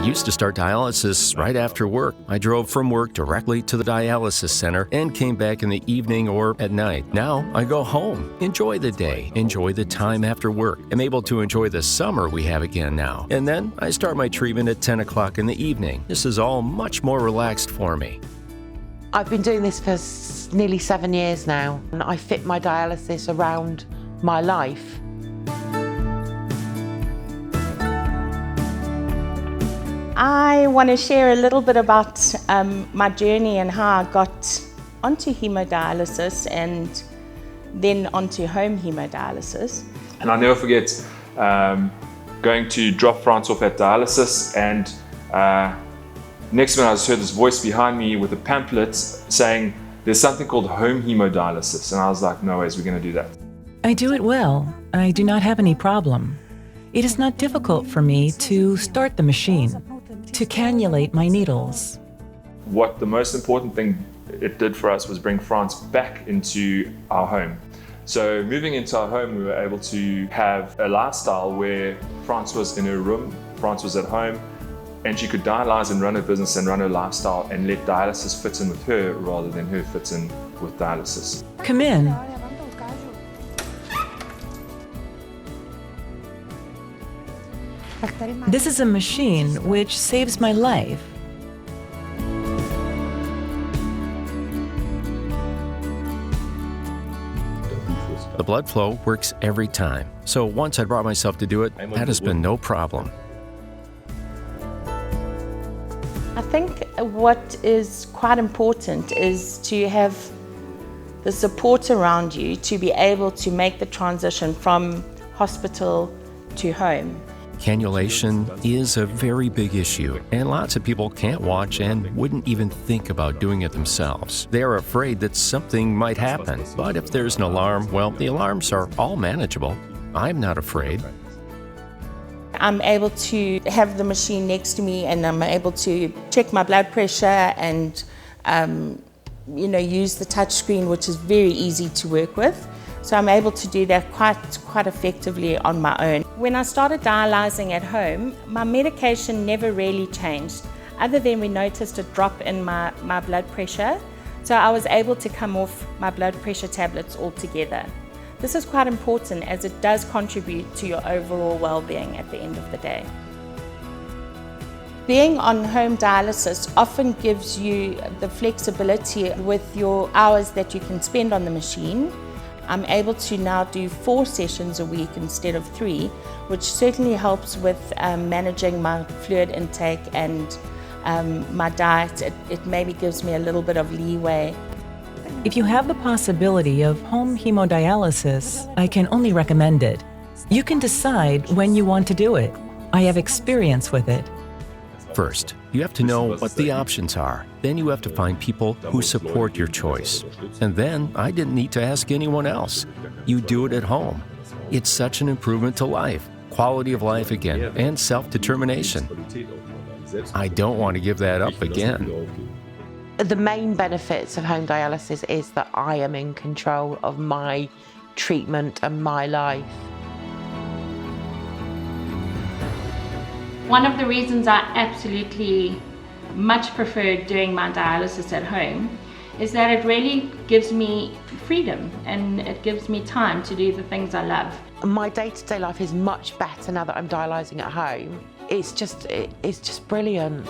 used to start dialysis right after work. I drove from work directly to the dialysis center and came back in the evening or at night. Now I go home, enjoy the day, enjoy the time after work. I'm able to enjoy the summer we have again now. And then I start my treatment at 10 o'clock in the evening. This is all much more relaxed for me. I've been doing this for nearly 7 years now, and I fit my dialysis around my life. I want to share a little bit about my journey and how I got onto hemodialysis and then onto home hemodialysis. And I'll never forget going to drop France off at dialysis, and next minute I just heard this voice behind me with a pamphlet saying there's something called home hemodialysis, and I was like, no ways, we're going to do that. I do it well. I do not have any problem. It is not difficult for me to start the machine, to cannulate my needles. What the most important thing it did for us was bring France back into our home. So moving into our home, we were able to have a lifestyle where France was in her room, France was at home, and she could dialyze and run her business and run her lifestyle and let dialysis fit in with her rather than her fit in with dialysis. Come in. This is a machine which saves my life. The blood flow works every time. So once I brought myself to do it, that has been no problem. I think what is quite important is to have the support around you to be able to make the transition from hospital to home. Cannulation is a very big issue, and lots of people can't watch and wouldn't even think about doing it themselves. They are afraid that something might happen, but if there's an alarm, well, the alarms are all manageable. I'm not afraid. I'm able to have the machine next to me, and I'm able to check my blood pressure and use the touch screen, which is very easy to work with. So I'm able to do that quite effectively on my own. When I started dialyzing at home, my medication never really changed, other than we noticed a drop in my blood pressure. So I was able to come off my blood pressure tablets altogether. This is quite important as it does contribute to your overall well-being at the end of the day. Being on home dialysis often gives you the flexibility with your hours that you can spend on the machine. I'm able to now do 4 sessions a week instead of 3, which certainly helps with managing my fluid intake and my diet. It maybe gives me a little bit of leeway. If you have the possibility of home hemodialysis, I can only recommend it. You can decide when you want to do it. I have experience with it. First, you have to know what the options are. Then you have to find people who support your choice. And then I didn't need to ask anyone else. You do it at home. It's such an improvement to life, quality of life again, and self-determination. I don't want to give that up again. The main benefits of home dialysis is that I am in control of my treatment and my life. One of the reasons I absolutely much prefer doing my dialysis at home is that it really gives me freedom and it gives me time to do the things I love. My day-to-day life is much better now that I'm dialysing at home. It's just brilliant.